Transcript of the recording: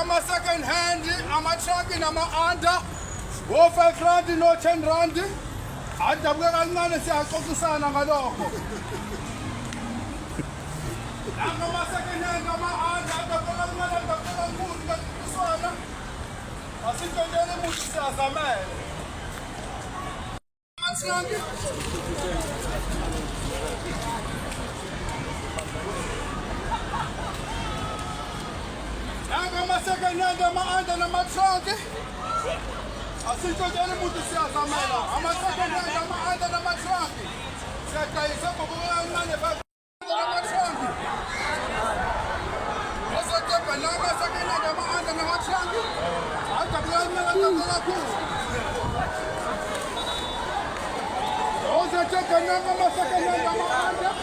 ama-second hand, ama-truck nama-under, o-5 rand no-10 rand. Adabuke kancane siyaxoxisana ngalokho. Ama-second hand, ama-under, adabuke kancane, adabuke kakhulu kuyaxoxiswana. Asinto nje emuhle siyazamela. Ama-truck. Ama-second hand, ama-under nama-truck. Asinto nje emuhle siyazamela. Ama-second hand, ama-under nama-truck. Siyaqayisa ngokuke kancane ama-truck. Ozotebha la ama-second hand, ama-under nama-truck. Adabuke kancane, adabuke kakhulu. Ozotebha la ama-second hand, ama-under.